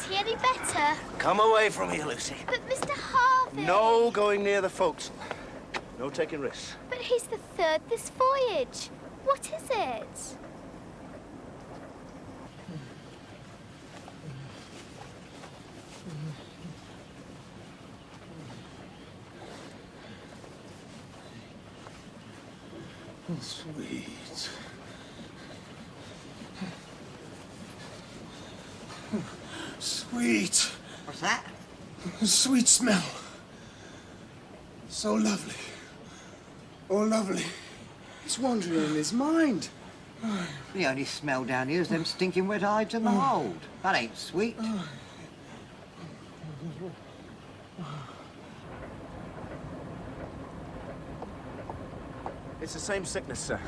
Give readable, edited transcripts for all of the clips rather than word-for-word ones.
he any better? Come away from here, Lucy. But Mr. Harvey... No going near the folks. No taking risks. But he's the third this voyage. What is it? Sweet. Sweet. What's that? Sweet smell. So lovely. Oh, lovely. It's wandering in his mind. The only smell down here is them stinking wet hides in the hold. That ain't sweet. It's the same sickness, sir.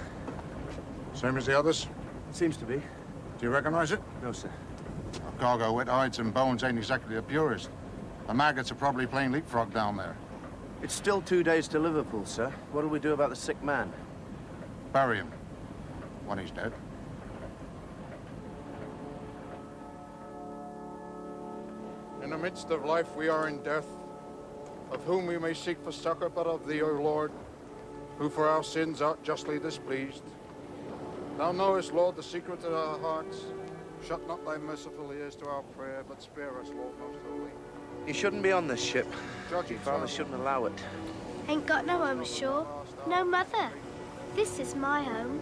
Same as the others? It seems to be. Do you recognize it? No, sir. A cargo wet hides and bones ain't exactly the purest. The maggots are probably playing leapfrog down there. It's still 2 days to Liverpool, sir. What'll we do about the sick man? Bury him. When he's dead. In the midst of life we are in death, of whom we may seek for succor but of thee, O Lord, who for our sins art justly displeased. Thou knowest, Lord, the secret of our hearts. Shut not thy merciful ears to our prayer, but spare us, Lord, most holy. He shouldn't be on this ship. Judge Your it, father son. shouldn't allow it. Ain't got no home ashore. No mother. This is my home.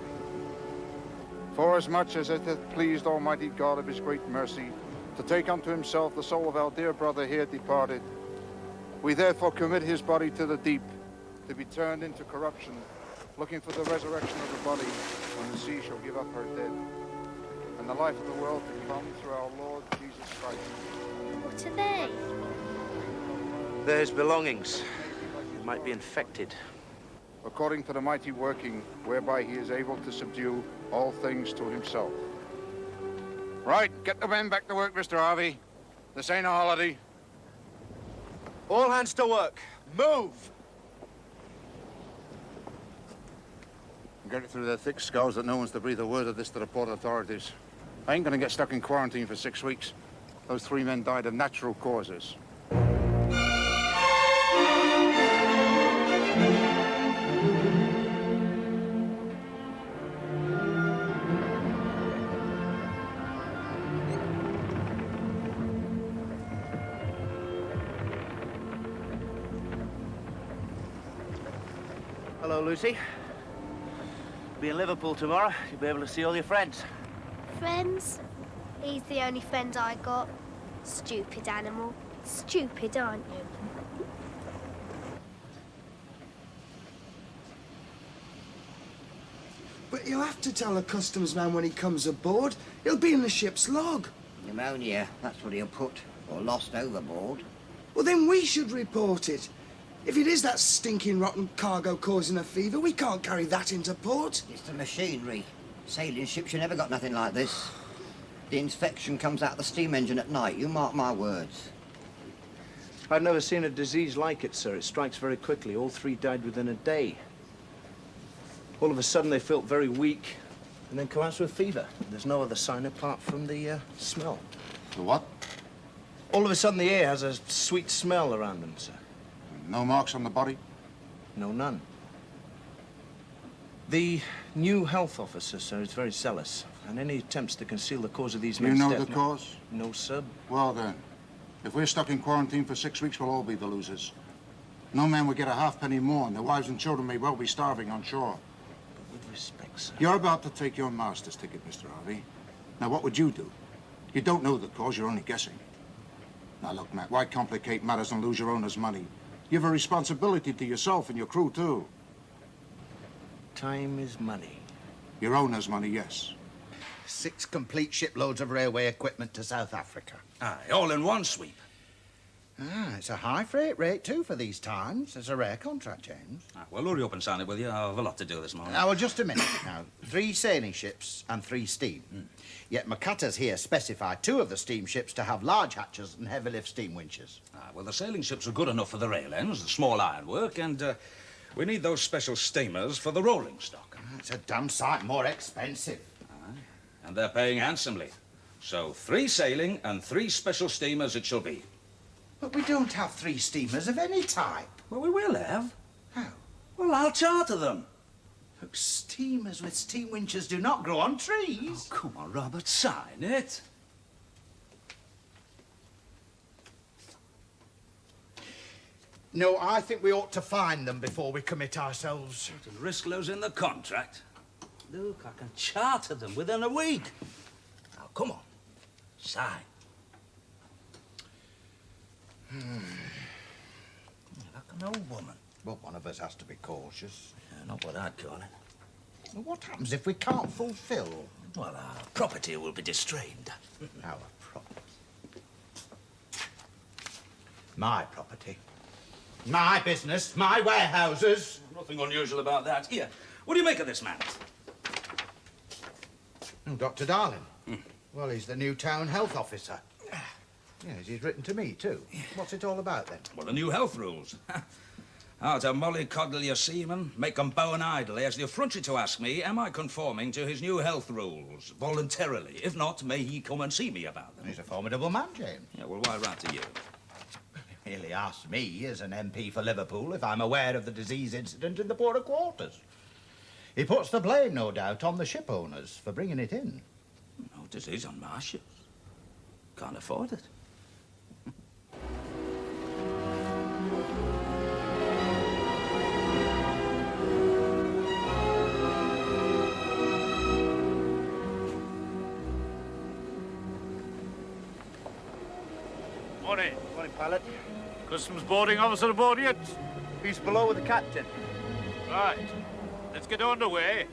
Forasmuch as it hath pleased Almighty God of his great mercy to take unto himself the soul of our dear brother here departed, we therefore commit his body to the deep, to be turned into corruption, looking for the resurrection of the body when the sea shall give up her dead, and the life of the world to come through our Lord Jesus Christ. What are they? They're his belongings. He might be infected. According to the mighty working whereby he is able to subdue all things to himself. Right, get the men back to work, Mr. Harvey. This ain't a holiday. All hands to work. Move! Get it through their thick skulls that no one's to breathe a word of this to the port authorities. I ain't gonna get stuck in quarantine for 6 weeks. Those 3 men died of natural causes. Hello, Lucy. Be in Liverpool tomorrow. You'll be able to see all your friends. Friends? He's the only friend I got. Stupid animal. Stupid, aren't you? But you have to tell a customs man when he comes aboard. It'll be in the ship's log. Pneumonia, that's what he'll put. Or lost overboard. Well, then we should report it. If it is that stinking rotten cargo causing a fever, we can't carry that into port. It's the machinery. Sailing ships, you never got nothing like this. The infection comes out of the steam engine at night, you mark my words. I've never seen a disease like it, sir. It strikes very quickly. All 3 died within a day. All of a sudden, they felt very weak, and then collapsed with fever. There's no other sign apart from the smell. The what? All of a sudden, the air has a sweet smell around them, sir. No marks on the body? No, none. The new health officer, sir, is very zealous, and any attempts to conceal the cause of these You men's know death... the cause? No, sir. Well then, if we're stuck in quarantine for 6 weeks, we'll all be the losers. No man would get a halfpenny more, and their wives and children may well be starving on shore. But with respect, sir... You're about to take your master's ticket, Mr. Harvey. Now, what would you do? You don't know the cause, you're only guessing. Now, look, Matt, why complicate matters and lose your owner's money? You have a responsibility to yourself and your crew, too. Time is money. Your owner's money, yes. 6 complete shiploads of railway equipment to South Africa. Aye, all in one sweep. Ah, it's a high freight rate, too, for these times. It's a rare contract, James. Well, hurry up and sign it, will you? I have a lot to do this morning. Now, well, just a minute. Now, 3 sailing ships and 3 steam. Yet Makata's here specify 2 of the steamships to have large hatches and heavy lift steam winches. Well, the sailing ships are good enough for the rail ends, the small ironwork, and we need those special steamers for the rolling stock. It's a damn sight more expensive. And they're paying handsomely. So 3 sailing and 3 special steamers it shall be. But we don't have 3 steamers of any type. Well, we will have. How? Well, I'll charter them. Look, steamers with steam winches do not grow on trees. Oh, come on, Robert, sign it. No, I think we ought to find them before we commit ourselves. The risk losing the contract. Look, I can charter them within a week. Now, come on, sign. Like an old woman. Well, one of us has to be cautious. Yeah, not what I'd call it. Well, what happens if we can't fulfill? Well, our property will be distrained. Our property. My property. My business, my warehouses. Nothing unusual about that. Here, what do you make of this man? Oh, Dr. Darling. Well, he's the new town health officer. Yes, he's written to me, too. What's it all about, then? Well, the new health rules. How to mollycoddle your seamen, make them bow and idle. He has the effrontery to ask me, am I conforming to his new health rules, voluntarily? If not, may he come and see me about them? He's a formidable man, James. Yeah, well, why write to you? He merely asked me, as an MP for Liverpool, if I'm aware of the disease incident in the poorer quarters. He puts the blame, no doubt, on the ship owners for bringing it in. No disease on my ships. Can't afford it. Morning. Morning, pilot. Customs boarding officer aboard yet? He's below with the captain. Right. Let's get underway.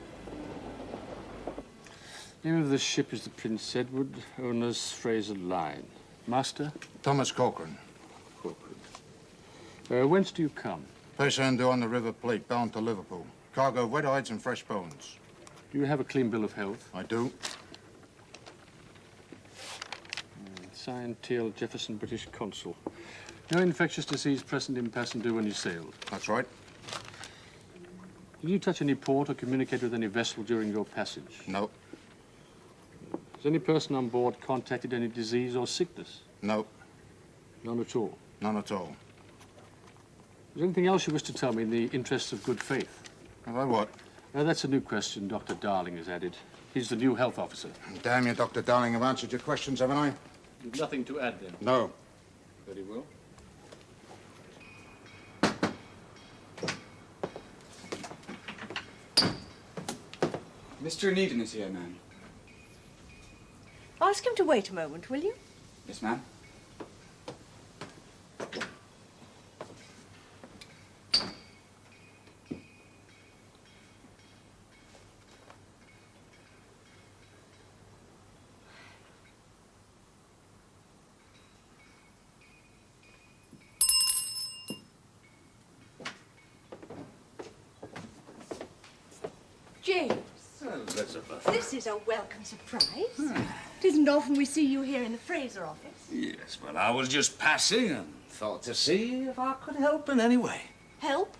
Name of the ship is the Prince Edward, owner's Frazer Line. Master? Thomas Corcoran. Corcoran. Whence do you come? Paysandu on the River Plate, bound to Liverpool. Cargo of wet hides and fresh bones. Do you have a clean bill of health? I do. Signed T.L. Jefferson, British Consul. No infectious disease present in Paysandu when you sailed. That's right. Did you touch any port or communicate with any vessel during your passage? No. Has any person on board contacted any disease or sickness? No. None at all. None at all. Is there anything else you wish to tell me in the interests of good faith? Have I what? That's a new question Dr. Darling has added. He's the new health officer. Damn you, Dr. Darling. I've answered your questions, haven't I? You've nothing to add, then? No. Very well. Mr. Onedin is here, ma'am. Ask him to wait a moment, will you? Yes, ma'am. James, Elizabeth. this is a welcome surprise. It isn't often we see you here in the Frazer office. Yes, well, I was just passing and thought to see if I could help in any way. Help?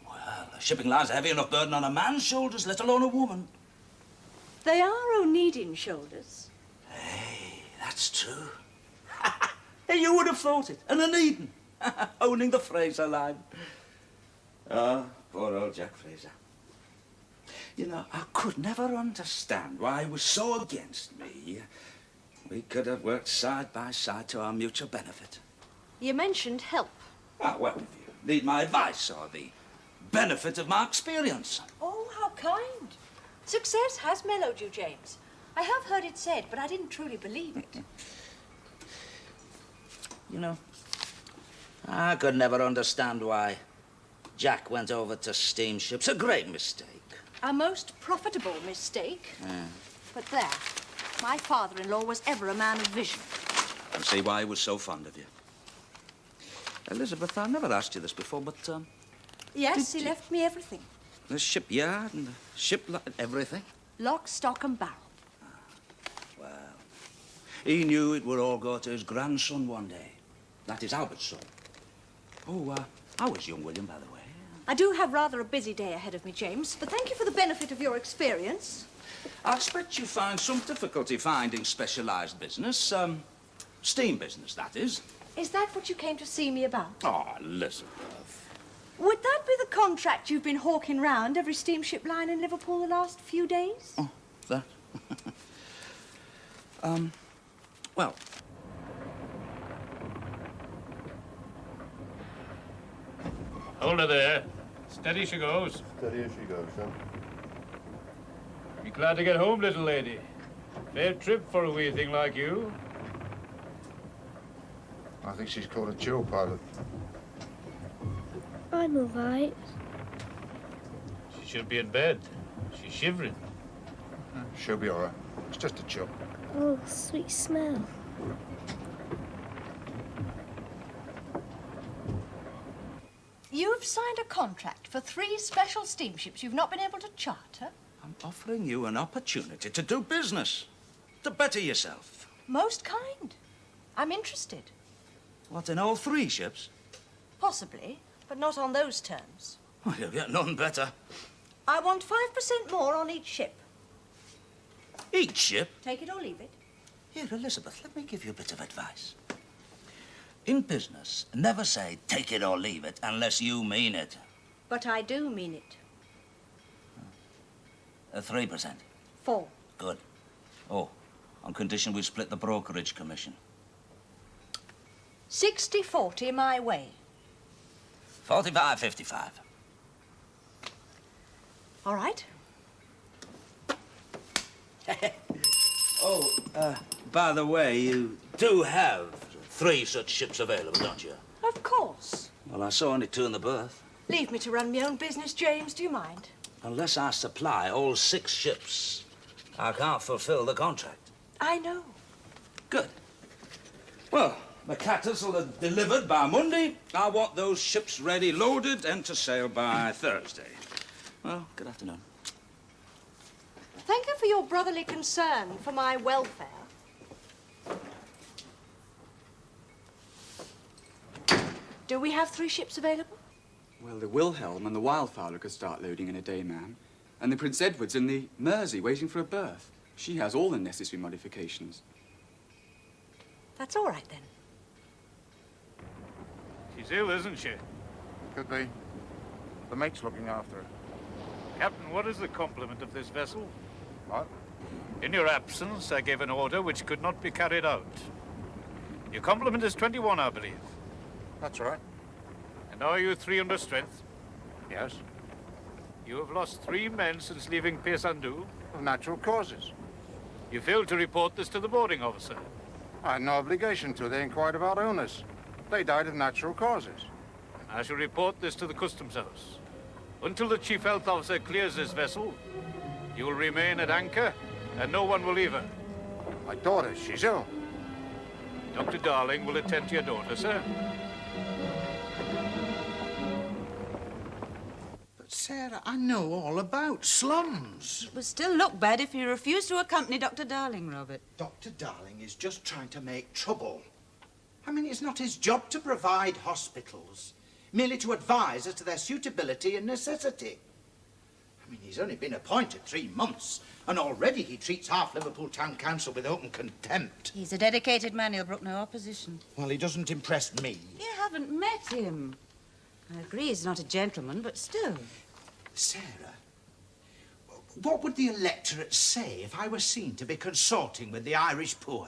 Well, shipping line's a heavy enough burden on a man's shoulders, let alone a woman. They are Onedin shoulders. Hey, that's true. Hey, you would have thought it. An Onedin. Owning the Frazer Line. Ah, poor old Jack Frazer. You know, I could never understand why he was so against me. We could have worked side by side to our mutual benefit. You mentioned help. Ah, well, if you need my advice or the benefit of my experience. Oh, how kind. Success has mellowed you, James. I have heard it said, but I didn't truly believe it. You know, I could never understand why Jack went over to steamships. A great mistake. A most profitable mistake. But there, my father-in-law was ever a man of vision. I see why he was so fond of you. Elizabeth, I never asked you this before, but, Yes, he left me everything. the shipyard and the ship, everything. Lock, stock, and barrel. Well, he knew it would all go to his grandson one day. That is Albert's son. Oh, how was young William, by the way? I do have rather a busy day ahead of me, James, but thank you for the benefit of your experience. I expect you find some difficulty finding specialised business. Steam business, that is. Is that what you came to see me about? Oh, Elizabeth. Would that be the contract you've been hawking round every steamship line in Liverpool the last few days? Oh, that? Well... Hold her there. Steady she goes. Steady as she goes, sir. Be glad to get home, little lady. Fair trip for a wee thing like you. I think she's caught a chill, pilot. I'm all right. She should be in bed. She's shivering. She'll be all right. It's just a chill. Oh, sweet smell. You've signed a contract for 3 special steamships you've not been able to charter. I'm offering you an opportunity to do business, to better yourself. Most kind. I'm interested. What, in all 3 ships? Possibly, but not on those terms. Well, you'll get none better. I want 5% more on each ship. Each ship? Take it or leave it. Here, Elizabeth, let me give you a bit of advice. In business, never say take it or leave it unless you mean it. But I do mean it. 3%. 4. Good. Oh, on condition we split the brokerage commission. 60-40 my way. 45-55. All right. By the way, you do have 3 such ships available, don't you? Of course. Well, I saw only 2 in the berth. Leave me to run my own business, James. Do you mind? Unless I supply all 6 ships, I can't fulfill the contract. I know. Good. Well, the cutters will have delivered by Monday. I want those ships ready, loaded, and to sail by Thursday. Well, good afternoon. Thank you for your brotherly concern for my welfare. Do we have 3 ships available? Well, the Wilhelm and the Wildfowler could start loading in a day, ma'am. And the Prince Edward's in the Mersey waiting for a berth. She has all the necessary modifications. That's all right, then. She's ill, isn't she? Could be. The mate's looking after her. Captain, what is the complement of this vessel? What? In your absence, I gave an order which could not be carried out. Your complement is 21, I believe. That's right. And are you 3 under strength? Yes. You have lost 3 men since leaving Paysandu. Of natural causes. You failed to report this to the boarding officer. I had no obligation to. They inquired about illness. They died of natural causes. I shall report this to the customs house. Until the chief health officer clears this vessel, you will remain at anchor, and no one will leave her. My daughter, she's ill. Dr. Darling will attend to your daughter, sir. But, Sarah, I know all about slums. It would still look bad if you refused to accompany Dr. Darling, Robert. Dr. Darling is just trying to make trouble. I mean, it's not his job to provide hospitals, merely to advise as to their suitability and necessity. I mean, he's only been appointed 3 months, and already he treats half Liverpool Town Council with open contempt. He's a dedicated man. He'll brook no opposition. Well, he doesn't impress me. You haven't met him. I agree he's not a gentleman, but still. Sarah, what would the electorate say if I were seen to be consorting with the Irish poor?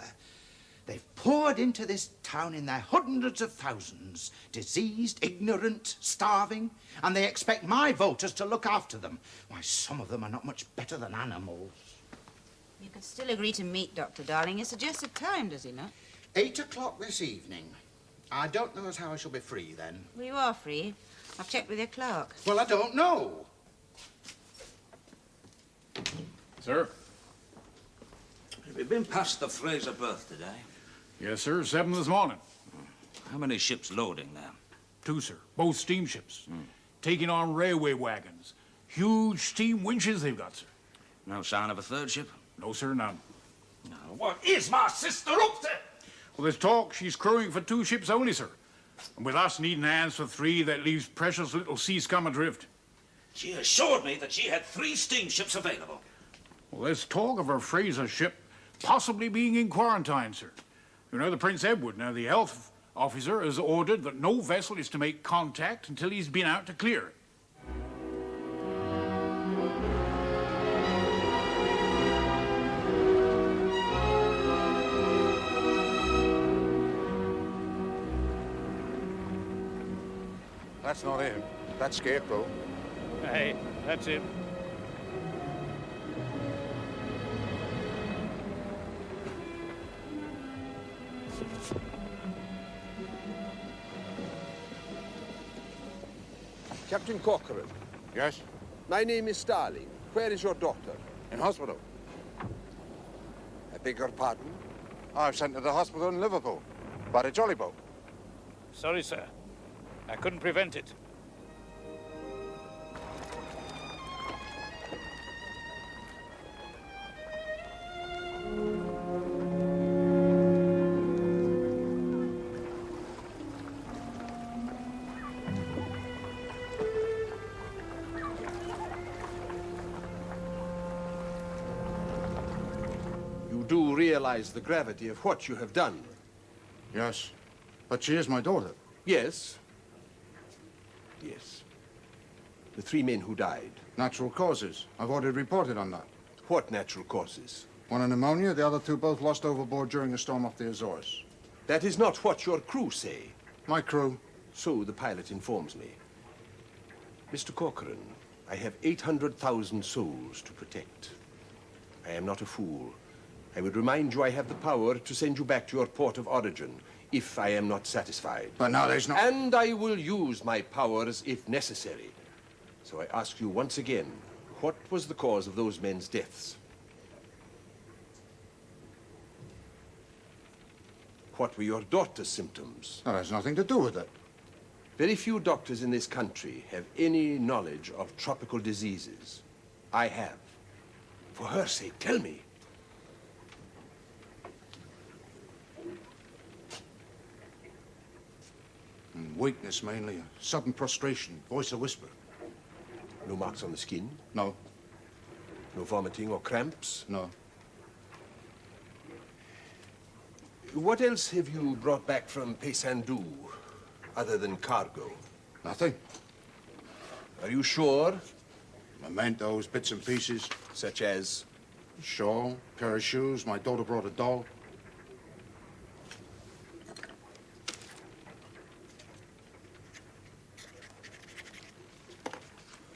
They've poured into this town in their hundreds of thousands, diseased, ignorant, starving, and they expect my voters to look after them. Why, some of them are not much better than animals. You could still agree to meet Dr. Darling. He suggested time, does he not? 8 o'clock this evening. I don't know as how I shall be free then. Well, you are free. I've checked with your clerk. Well, I don't know. Sir? Have you been past the Frazer berth today? Yes, sir. 7 this morning. How many ships loading there? 2, sir. Both steamships. Taking on railway wagons. Huge steam winches they've got, sir. No sign of a 3rd ship? No, sir, none. Now, what is my sister up to? Well, there's talk she's crewing for 2 ships only, sir. And with us needing hands for 3, that leaves precious little sea scum adrift. She assured me that she had 3 steamships available. Well, there's talk of her Frazer ship possibly being in quarantine, sir. You know, the Prince Edward, now the health officer, has ordered that no vessel is to make contact until he's been out to clear it. That's not him. That's Scarecrow. Hey, that's him. Captain Corcoran. Yes? My name is Starling. Where is your doctor? In hospital. I beg your pardon? I was sent to the hospital in Liverpool by the jolly boat. Sorry, sir. I couldn't prevent it. You do realize the gravity of what you have done? Yes. But she is my daughter. Yes. Yes. The 3 men who died. Natural causes. I've already reported on that. What natural causes? One a pneumonia, the other 2 both lost overboard during a storm off the Azores. That is not what your crew say. My crew? So the pilot informs me. Mr. Corcoran, I have 800,000 souls to protect. I am not a fool. I would remind you I have the power to send you back to your port of origin if I am not satisfied. But now there's no... And I will use my powers if necessary. So I ask you once again, what was the cause of those men's deaths? What were your daughter's symptoms? That has nothing to do with it. Very few doctors in this country have any knowledge of tropical diseases. I have. For her sake, tell me. Weakness, mainly. Sudden prostration. Voice a whisper. No marks on the skin? No. No vomiting or cramps? No. What else have you brought back from Paysandu, other than cargo? Nothing. Are you sure? Mementos, bits and pieces. Such as? Shawl, pair of shoes. My daughter brought a doll.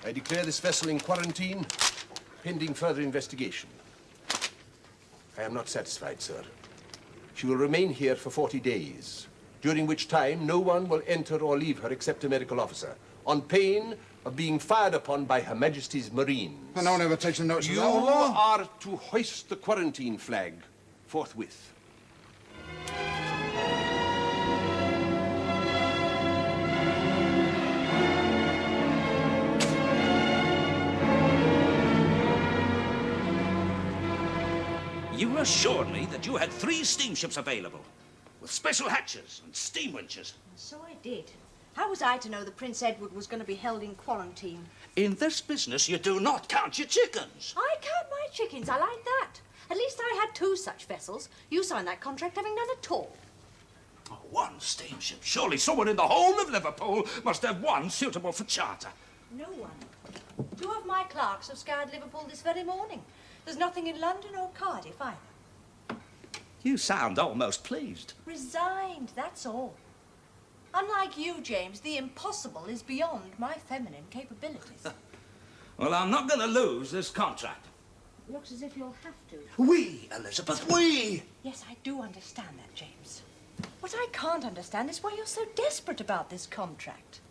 I declare this vessel in quarantine, pending further investigation. I am not satisfied, sir. She will remain here for 40 days, during which time no one will enter or leave her except a medical officer, on pain of being fired upon by Her Majesty's Marines. And no one ever takes a notice of You that, Allah? are to hoist the quarantine flag forthwith. You assured me that you had 3 steamships available, with special hatches and steam winches. So I did. How was I to know that Prince Edward was going to be held in quarantine? In this business, you do not count your chickens. I count my chickens. I like that. At least I had 2 such vessels. You signed that contract having none at all. Oh, 1 steamship. Surely someone in the whole of Liverpool must have 1 suitable for charter. No one. 2 of my clerks have scoured Liverpool this very morning. There's nothing in London or Cardiff either. You sound almost pleased. Resigned, that's all. Unlike you, James, the impossible is beyond my feminine capabilities. Well, I'm not going to lose this contract. Looks as if you'll have to. We, Elizabeth, we! Yes, I do understand that, James. What I can't understand is why you're so desperate about this contract.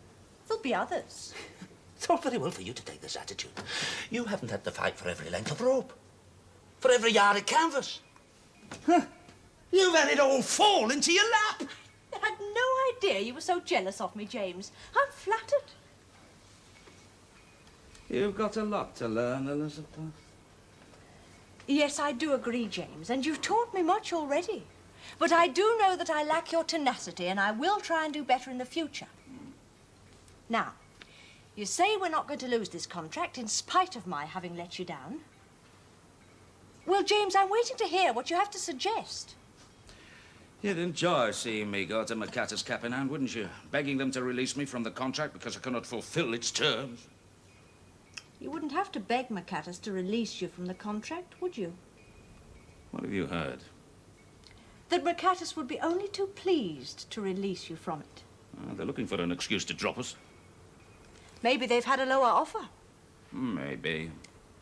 There'll be others. It's all very well for you to take this attitude. You haven't had to fight for every length of rope, for every yard of canvas. Huh. You've had it all fall into your lap. I had no idea you were so jealous of me, James. I'm flattered. You've got a lot to learn, Elizabeth. Yes, I do agree, James, and you've taught me much already. But I do know that I lack your tenacity, and I will try and do better in the future. Now, you say we're not going to lose this contract in spite of my having let you down. Well, James, I'm waiting to hear what you have to suggest. You'd enjoy seeing me go to McCatter's cap in hand, wouldn't you? Begging them to release me from the contract because I cannot fulfill its terms. You wouldn't have to beg McCatter's to release you from the contract, would you? What have you heard? That McCatter's would be only too pleased to release you from it. They're looking for an excuse to drop us. Maybe they've had a lower offer. Maybe.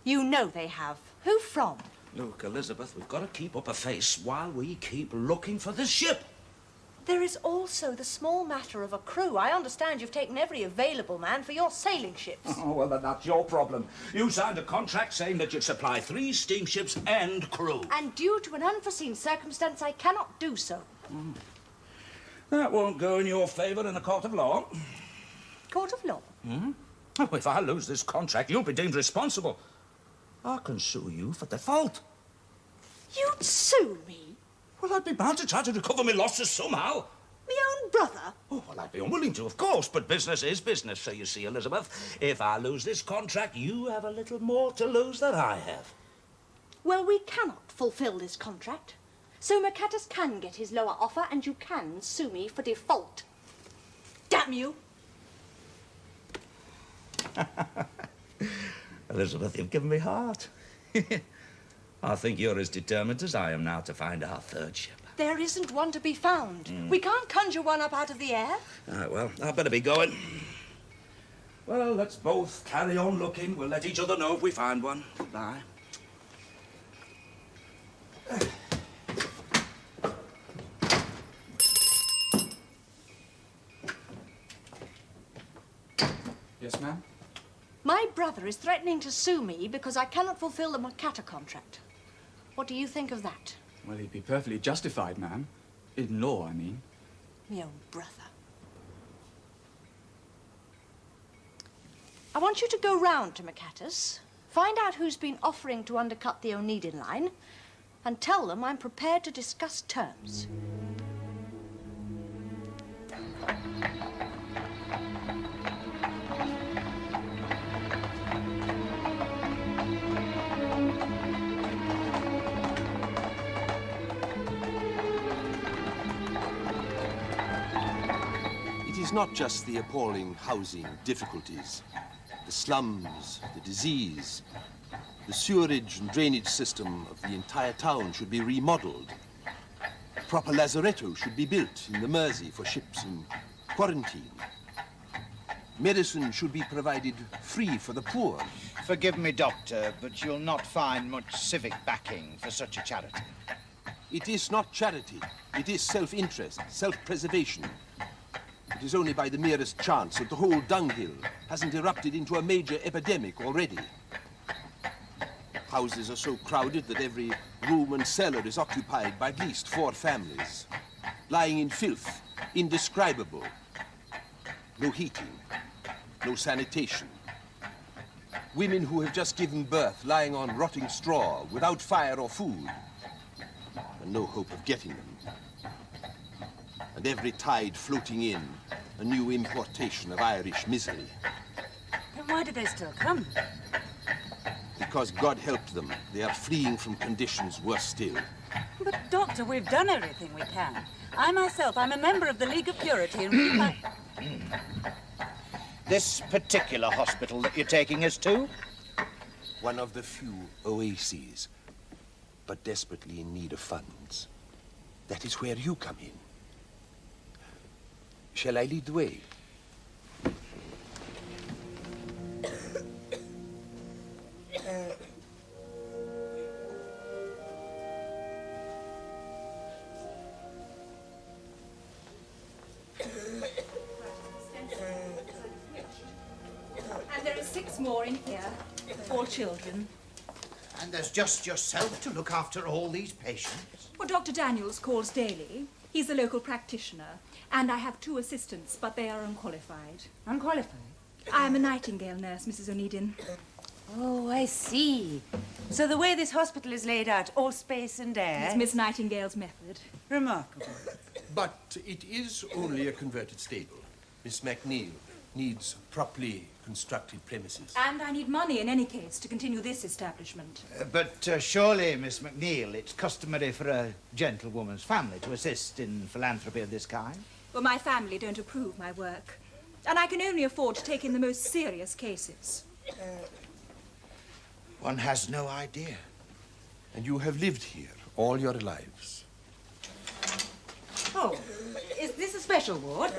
You know they have. Who from? Look, Elizabeth, we've got to keep up a face while we keep looking for this ship. There is also the small matter of a crew. I understand you've taken every available man for your sailing ships. Oh, well, then that's your problem. You signed a contract saying that you'd supply 3 steamships and crew. And due to an unforeseen circumstance, I cannot do so. That won't go in your favour in a court of law. Court of law? Oh, if I lose this contract, you'll be deemed responsible. I can sue you for default. You'd sue me? Well, I'd be bound to try to recover my losses somehow. My own brother? Oh, well, I'd be unwilling to, of course, but business is business. So you see, Elizabeth, if I lose this contract, you have a little more to lose than I have. Well, we cannot fulfill this contract. So McCatter's can get his lower offer, and you can sue me for default. Damn you! Elizabeth, you've given me heart. I think you're as determined as I am now to find our 3rd ship. There isn't one to be found. We can't conjure one up out of the air. All right, well, I better be going. Well, let's both carry on looking. We'll let each other know if we find one. Goodbye. Yes, ma'am? My brother is threatening to sue me because I cannot fulfill the McCatter contract. What do you think of that? Well, he'd be perfectly justified, ma'am. In law, I mean. My own brother. I want you to go round to McCatter's, find out who's been offering to undercut the Onedin line, and tell them I'm prepared to discuss terms. It is not just the appalling housing difficulties, the slums, the disease. The sewerage and drainage system of the entire town should be remodeled. A proper lazaretto should be built in the Mersey for ships in quarantine. Medicine should be provided free for the poor. Forgive me, Doctor, but you'll not find much civic backing for such a charity. It is not charity. It is self-interest, self-preservation. It is only by the merest chance that the whole dunghill hasn't erupted into a major epidemic already. Houses are so crowded that every room and cellar is occupied by at least 4 families, lying in filth, indescribable. No heating, no sanitation. Women who have just given birth lying on rotting straw without fire or food, and no hope of getting them. And every tide floating in, a new importation of Irish misery. Then why do they still come? Because God helped them, they are fleeing from conditions worse still. But, Doctor, we've done everything we can. I myself, I'm a member of the League of Purity, and This particular hospital that you're taking us to? One of the few oases, but desperately in need of funds. That is where you come in. Shall I lead the way? And there are 6 more in here, all children. And there's just yourself to look after all these patients? Well, Dr. Daniels calls daily. He's a local practitioner. And I have 2 assistants, but they are unqualified. Unqualified? I'm a Nightingale nurse, Mrs. Onedin. Oh, I see. So the way this hospital is laid out, all space and air... It's Miss Nightingale's method. Remarkable. But it is only a converted stable. Miss MacNeil needs properly constructed premises. And I need money in any case to continue this establishment. But surely, Miss MacNeil, it's customary for a gentlewoman's family to assist in philanthropy of this kind? Well, my family don't approve my work. And I can only afford to take in the most serious cases. One has no idea. And you have lived here all your lives. Oh, is this a special ward?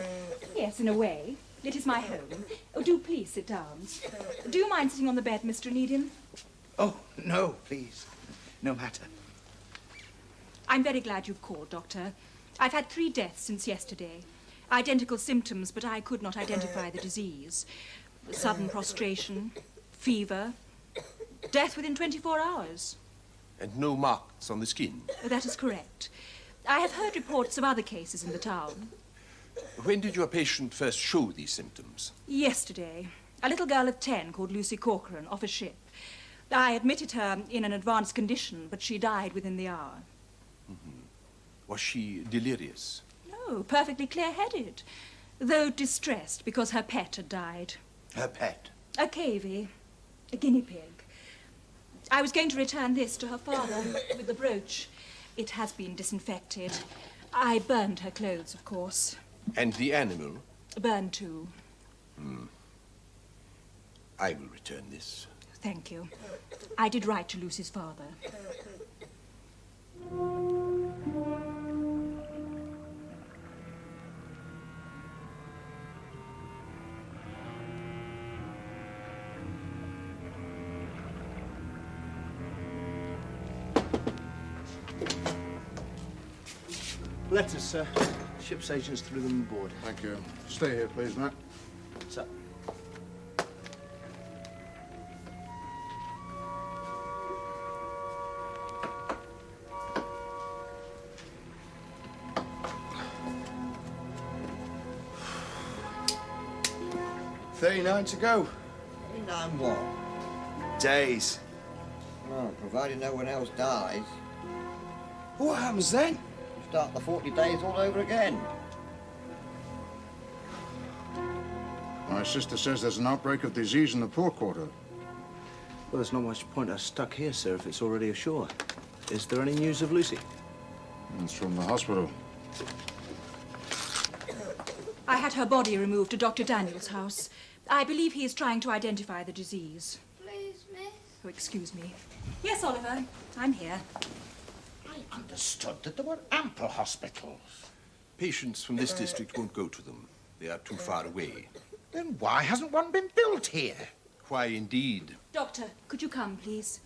Yes, in a way. It is my home. Oh, do please sit down. Do you mind sitting on the bed, Mr. Onedin? Oh, no, please. No matter. I'm very glad you've called, Doctor. I've had 3 deaths since yesterday. Identical symptoms, but I could not identify the disease. Sudden prostration, fever, death within 24 hours. And no marks on the skin. That is correct. I have heard reports of other cases in the town. When did your patient first show these symptoms? Yesterday, a little girl of 10 called Lucy Corcoran off a ship. I admitted her in an advanced condition, but she died within the hour. Mm-hmm. Was she delirious? No, perfectly clear-headed, though distressed because her pet had died. Her pet? A cavy, a guinea pig. I was going to return this to her father with the brooch. It has been disinfected. I burned her clothes, of course. And the animal? Burned too. I will return this. Thank you. I did write to Lucy's father. Letters, sir. Ship's agents threw them aboard. Thank you. Stay here, please, Matt. Sir. $39 to go. 39 what? Days. Well, provided no one else dies. What happens then? You start the 40 days all over again. My sister says there's an outbreak of disease in the port quarter. Well, there's not much point us stuck here, sir, if it's already ashore. Is there any news of Lucy? It's from the hospital. I had her body removed to Dr. Daniel's house. I believe he is trying to identify the disease. Please, miss. Oh, excuse me. Yes, Oliver, I'm here. I understood that there were ample hospitals. Patients from this district won't go to them. They are too far away. Then why hasn't one been built here? Why, indeed. Doctor, could you come, please?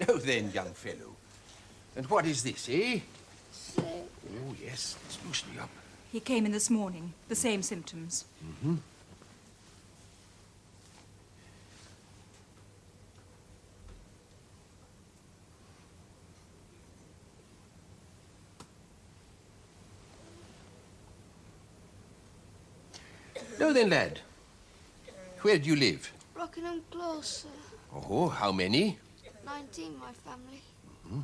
Now then, young fellow. And what is this, eh? Sick. Oh, yes. Let's loosen you up. He came in this morning. The same symptoms. Mm-hmm. Now then, lad. Where do you live? Rockingham Close, sir. Oh, how many? 19, my family. Mm-hmm.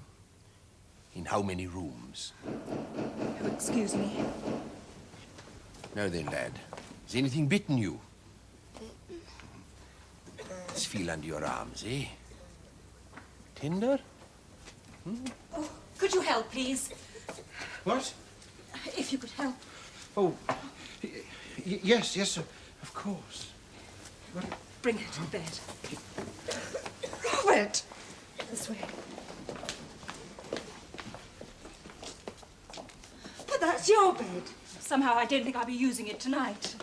In how many rooms? Oh, excuse me. Now then, lad. Has anything bitten you? Bitten? Let's feel under your arms, eh? Tender? Hmm? Oh, could you help, please? What? If you could help. Oh, yes, yes, sir. Of course. Bring her to bed. Robert! This way. But that's your bed. Somehow I don't think I'll be using it tonight.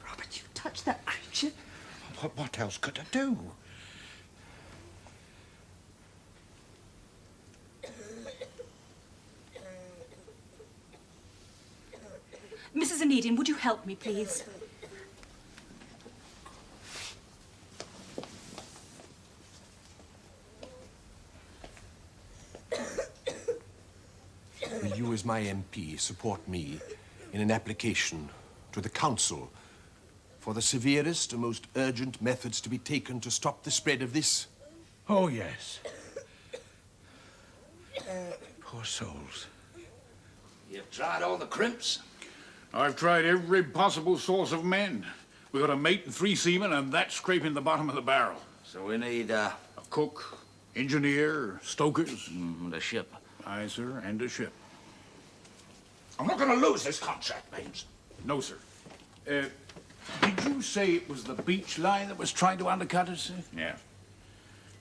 Robert, you touched that creature. What else could I do? Mrs. Onedin, would you help me, please? Will you as my MP, support me in an application to the Council for the severest and most urgent methods to be taken to stop the spread of this? Oh, yes. Poor souls. You've tried all the crimps? I've tried every possible source of men. We've got a mate and 3 seamen, and that's scraping the bottom of the barrel. So we need, a cook, engineer, stokers. And a ship. Aye, sir, and a ship. I'm not going to lose this contract, Baines. No, sir. Did you say it was the beach line that was trying to undercut us, sir? Yeah.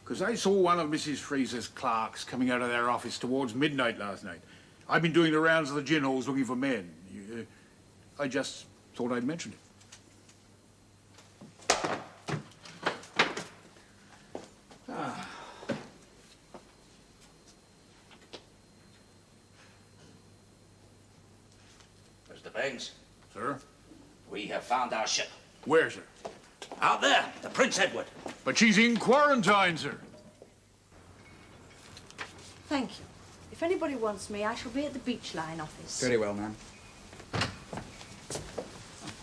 Because I saw one of Mrs. Frazer's clerks coming out of their office towards midnight last night. I've been doing the rounds of the gin halls looking for men. I just thought I'd mention it. Mr. Baines. Sir? We have found our ship. Where, sir? Out there, the Prince Edward. But she's in quarantine, sir. Thank you. If anybody wants me, I shall be at the Beach Line office. Very well, ma'am.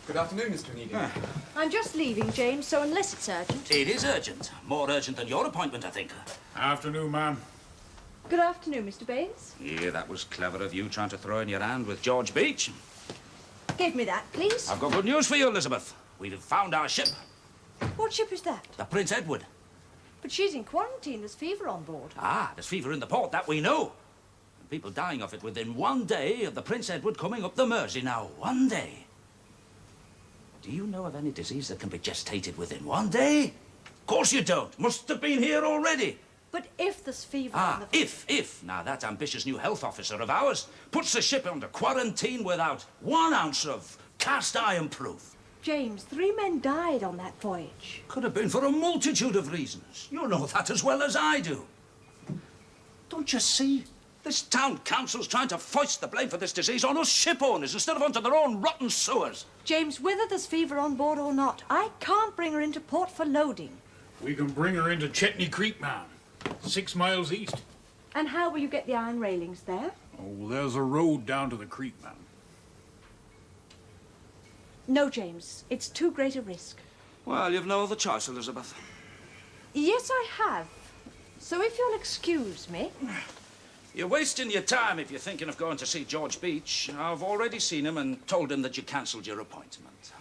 Good afternoon, Mr. Onedin. I'm just leaving, James, so unless it's urgent... It is urgent. More urgent than your appointment, I think. Afternoon, ma'am. Good afternoon, Mr. Baines. Yeah, that was clever of you trying to throw in your hand with George Beach. Give me that, please. I've got good news for you, Elizabeth. We've found our ship. What ship is that? The Prince Edward. But she's in quarantine. There's fever on board. Ah, there's fever in the port, that we know. And people dying of it within 1 day of the Prince Edward coming up the Mersey. Now, 1 day. Do you know of any disease that can be gestated within 1 day? Of course you don't. Must have been here already. But if there's fever Ah, on the... if. Now, that ambitious new health officer of ours puts the ship under quarantine without 1 ounce of cast iron proof. James, 3 men died on that voyage. Could have been for a multitude of reasons. You know that as well as I do. Don't you see? This town council's trying to foist the blame for this disease on us ship owners instead of onto their own rotten sewers. James, whether there's fever on board or not, I can't bring her into port for loading. We can bring her into Chetney Creek, ma'am. 6 miles east. And how will you get the iron railings there? Oh, there's a road down to the creek, ma'am. No, James. It's too great a risk. Well, you've no other choice, Elizabeth. Yes, I have. So if you'll excuse me... You're wasting your time if you're thinking of going to see George Beach. I've already seen him and told him that you cancelled your appointment.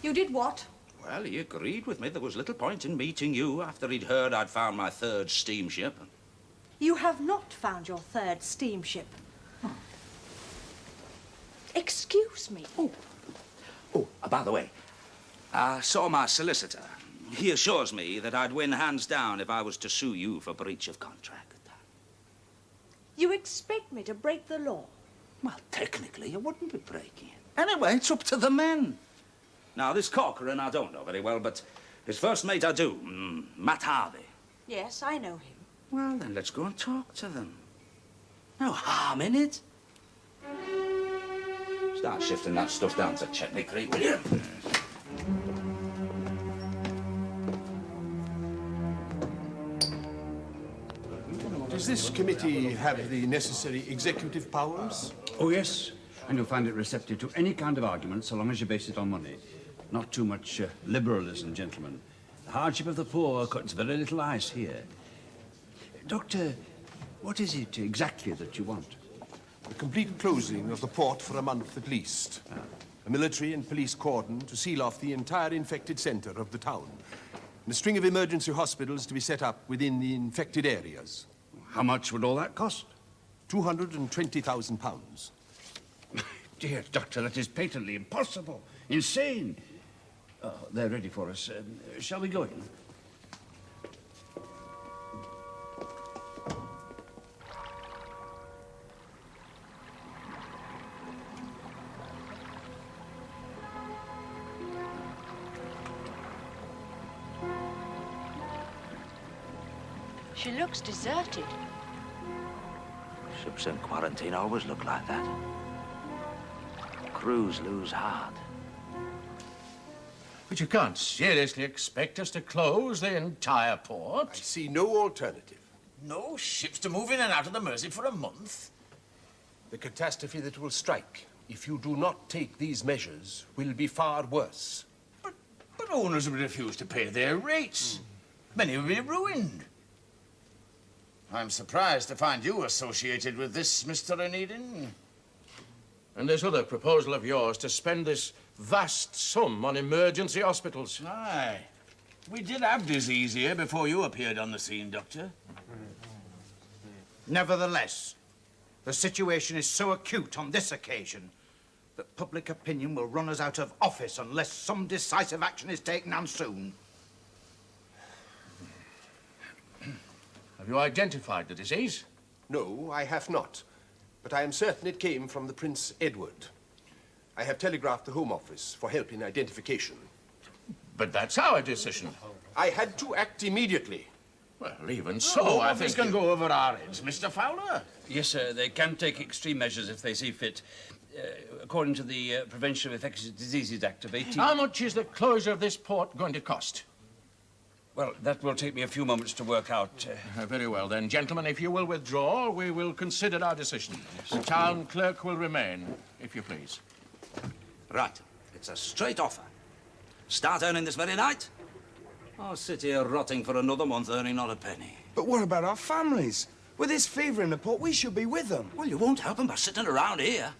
You did what? Well, he agreed with me there was little point in meeting you after he'd heard I'd found my 3rd steamship. You have not found your 3rd steamship. Excuse me. Oh, by the way, I saw my solicitor. He assures me that I'd win hands down if I was to sue you for breach of contract. You expect me to break the law? Well, technically, you wouldn't be breaking it. Anyway, it's up to the men. Now, this Corcoran I don't know very well, but his first mate I do, Matt Harvey. Yes, I know him. Well, then let's go and talk to them. No harm in it. Start shifting that stuff down to Chetney Creek, will you? Does this committee have the necessary executive powers? Oh, yes. And you'll find it receptive to any kind of argument so long as you base it on money. Not too much liberalism, gentlemen. The hardship of the poor cuts very little ice here. Doctor, what is it exactly that you want? The complete closing of the port for a month at least. A military and police cordon to seal off the entire infected center of the town. And a string of emergency hospitals to be set up within the infected areas. How much would all that cost? £220,000. Dear doctor, that is patently impossible. Insane. Oh, they're ready for us. Shall we go in? She looks deserted. Ships in quarantine always look like that. Crews lose heart. But you can't seriously expect us to close the entire port. I see no alternative. No ships to move in and out of the Mersey for a month. The catastrophe that will strike if you do not take these measures will be far worse. But owners will refuse to pay their rates. Many will be ruined. I'm surprised to find you associated with this, Mr. Onedin. And this other proposal of yours to spend this vast sum on emergency hospitals. Aye. We did have disease here before you appeared on the scene, Doctor. Nevertheless, the situation is so acute on this occasion that public opinion will run us out of office unless some decisive action is taken, and soon. Have you identified the disease? No, I have not. But I am certain it came from the Prince Edward. I have telegraphed the Home Office for help in identification. But that's our decision. I had to act immediately. Well, even so, I think... we can go over our heads, Mr. Fowler. Yes, sir. They can take extreme measures if they see fit. According to the Prevention of Infectious Diseases Act of 18... How much is the closure of this port going to cost? Well, that will take me a few moments to work out. Very well, then. Gentlemen, if you will withdraw, we will consider our decision. The town clerk will remain, if you please. Right. It's a straight offer. Start earning this very night, or sit here rotting for another month earning not a penny. But what about our families? With this fever in the port, we should be with them. Well, you won't help them by sitting around here.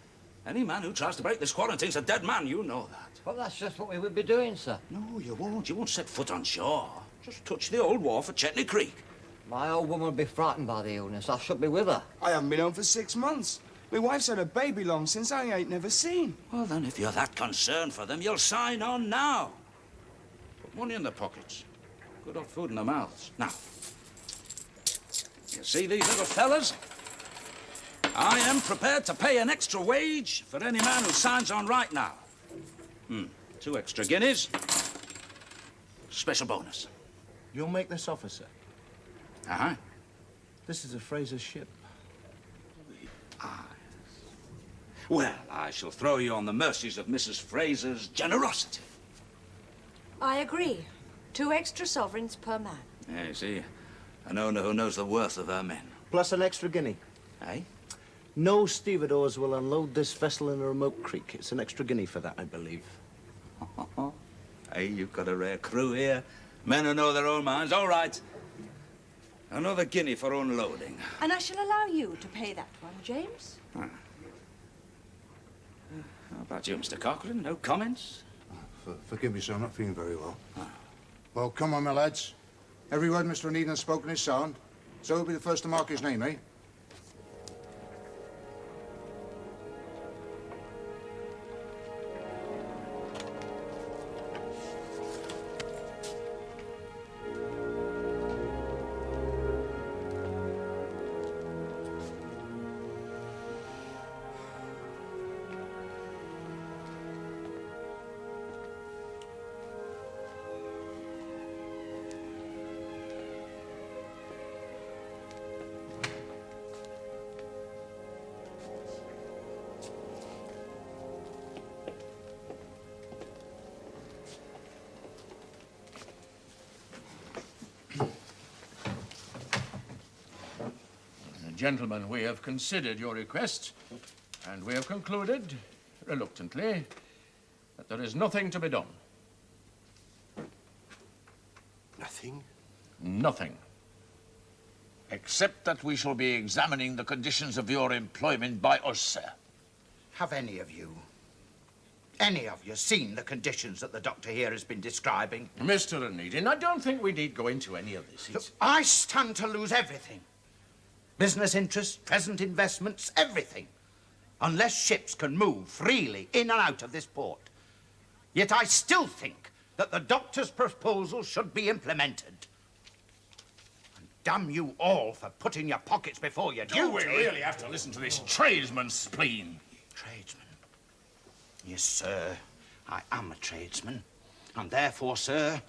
Any man who tries to break this quarantine's a dead man, you know that. Well, that's just what we would be doing, sir. No, you won't. You won't set foot on shore. Just touch the old wharf at Chetney Creek. My old woman would be frightened by the illness. I should be with her. I haven't been home for 6 months. My wife's had a baby long since I ain't never seen. Well, then, if you're that concerned for them, you'll sign on now. Put money in their pockets. Good old food in their mouths. Now, you see these little fellas? I am prepared to pay an extra wage for any man who signs on right now. 2 extra guineas. Special bonus. You'll make this offer, sir? Uh-huh. This is a Frazer ship. Well, I shall throw you on the mercies of Mrs. Frazer's generosity. I agree. 2 extra sovereigns per man. Yeah, you see, an owner who knows the worth of her men. Plus an extra guinea. Eh? No stevedores will unload this vessel in a remote creek. It's an extra guinea for that, I believe. Hey, you've got a rare crew here. Men who know their own minds. All right. Another guinea for unloading. And I shall allow you to pay that one, James. How about you, Mr. Corcoran? No comments? Forgive me, sir. I'm not feeling very well. Well, come on, my lads. Every word Mr. Onedin has spoken is sound. So he'll be the first to mark his name, eh? Gentlemen, we have considered your request, and we have concluded, reluctantly, that there is nothing to be done. Nothing? Nothing. Except that we shall be examining the conditions of your employment by us, sir. Have any of you seen the conditions that the doctor here has been describing? Mr. Onedin, I don't think we need go into any of this. Look, I stand to lose everything. Business interests, present investments, everything. Unless ships can move freely in and out of this port. Yet I still think that the doctor's proposal should be implemented. And damn you all for putting your pockets before your duty. Do we really have to listen to this tradesman's spleen? Tradesman? Yes, sir. I am a tradesman. And therefore, sir,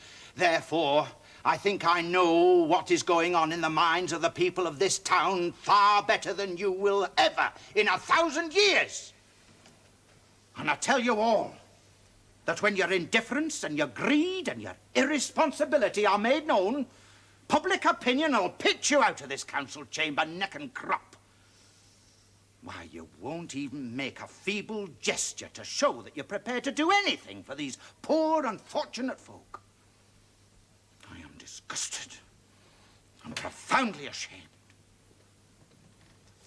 I think I know what is going on in the minds of the people of this town far better than you will ever in 1,000 years. And I tell you all that when your indifference and your greed and your irresponsibility are made known, public opinion will pitch you out of this council chamber neck and crop. Why, you won't even make a feeble gesture to show that you're prepared to do anything for these poor, unfortunate folk. I am disgusted. I'm profoundly ashamed.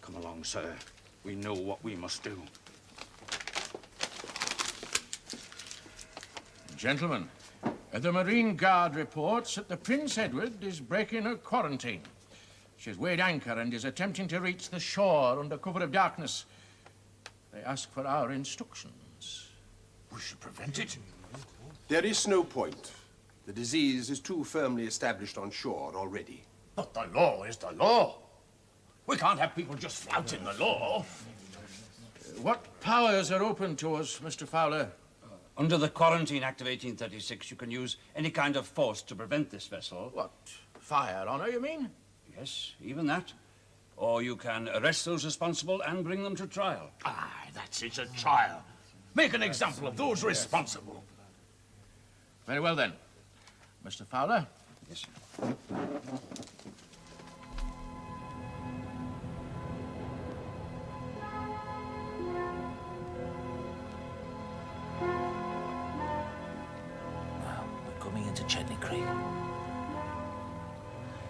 Come along, sir. We know what we must do. Gentlemen, the Marine Guard reports that the Prince Edward is breaking her quarantine. She's weighed anchor and is attempting to reach the shore under cover of darkness. They ask for our instructions. We should prevent it. There is no point. The disease is too firmly established on shore already. But the law is the law. We can't have people just flouting the law. What powers are open to us, Mr. Fowler? Under the Quarantine Act of 1836, you can use any kind of force to prevent this vessel. What? Fire on her, you mean? Yes, even that. Or you can arrest those responsible and bring them to trial. Aye, that's it, a trial. Make an example of those responsible. Very well, then. Mr. Fowler? Yes, sir. Coming into Chetney Creek.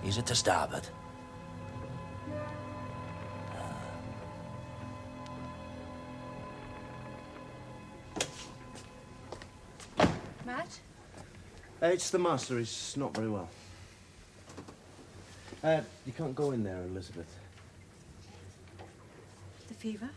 Ease it to starboard. Matt? It's the master. He's not very well. You can't go in there, Elizabeth. The fever?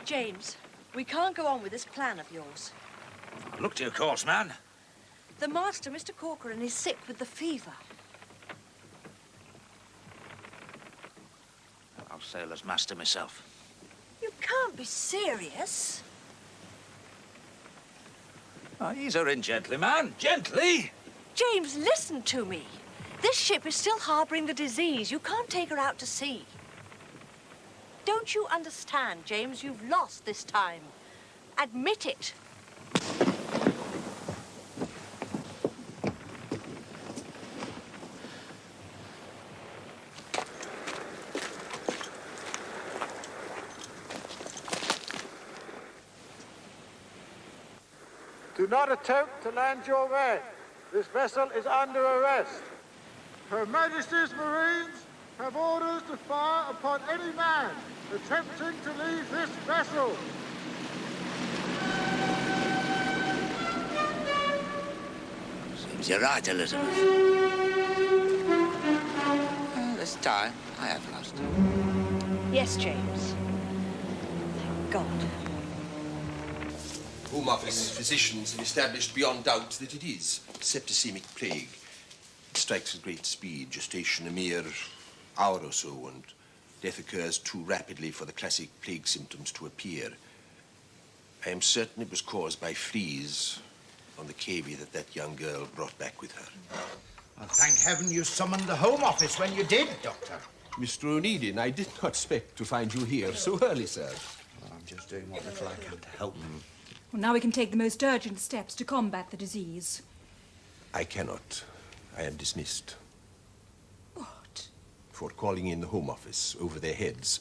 James, we can't go on with this plan of yours. Look to your course, man. The master, Mr. Corcoran, is sick with the fever. I'll sail as master myself. You can't be serious. Ease her in gently, man. Gently. James, listen to me. This ship is still harboring the disease. You can't take her out to sea. Don't you understand, James? You've lost this time. Admit it. Do not attempt to land your men. This vessel is under arrest. Her Majesty's Marines have orders to fire upon any man attempting to leave this vessel. Seems you're right, Elizabeth. Well, this time, I have lost. Yes, James. Thank God. Home Office physicians have established beyond doubt that it is septicemic plague. It strikes at great speed, gestation a mere hour or so, and death occurs too rapidly for the classic plague symptoms to appear. I am certain it was caused by fleas on the cavy that young girl brought back with her. Well, thank heaven you summoned the Home Office when you did, Doctor. Mr. Onedin, I did not expect to find you here so early, sir. I'm just doing what little I can to help them. Well, now we can take the most urgent steps to combat the disease. I cannot. I am dismissed. What? For calling in the Home Office over their heads.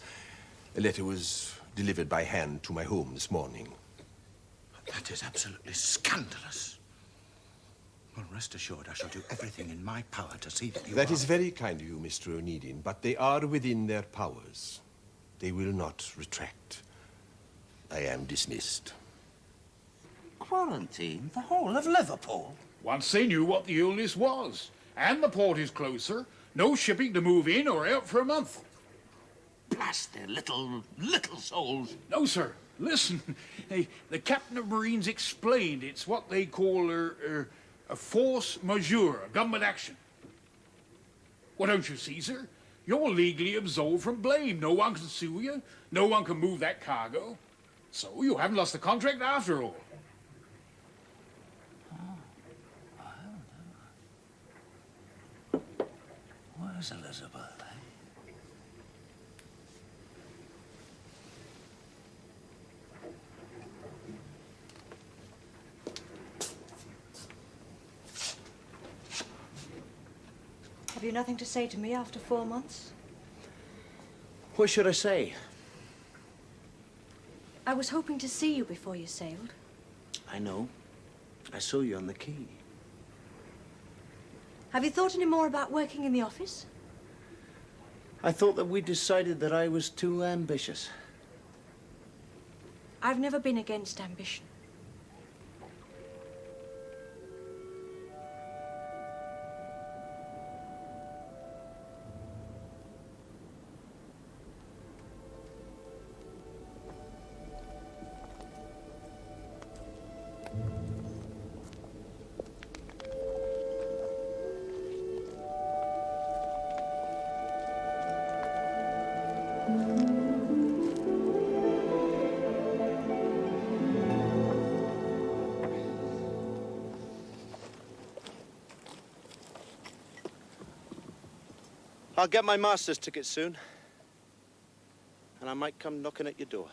A letter was delivered by hand to my home this morning. That is absolutely scandalous. Well, rest assured, I shall do everything in my power to see that you That are... is very kind of you, Mr. Onedin, but they are within their powers. They will not retract. I am dismissed. Quarantine the whole of Liverpool? Once they knew what the illness was. And the port is closer. No shipping to move in or out for a month. Blast their little souls. No, sir. Listen, the captain of Marines explained it's what they call a force majeure, a government action. Well, don't you see, sir? You're legally absolved from blame. No one can sue you. No one can move that cargo. So you haven't lost the contract after all. Where's Elizabeth, Have you nothing to say to me after 4 months? What should I say? I was hoping to see you before you sailed. I know. I saw you on the quay. Have you thought any more about working in the office? I thought that we decided that I was too ambitious. I've never been against ambition. I'll get my master's ticket soon. And I might come knocking at your door.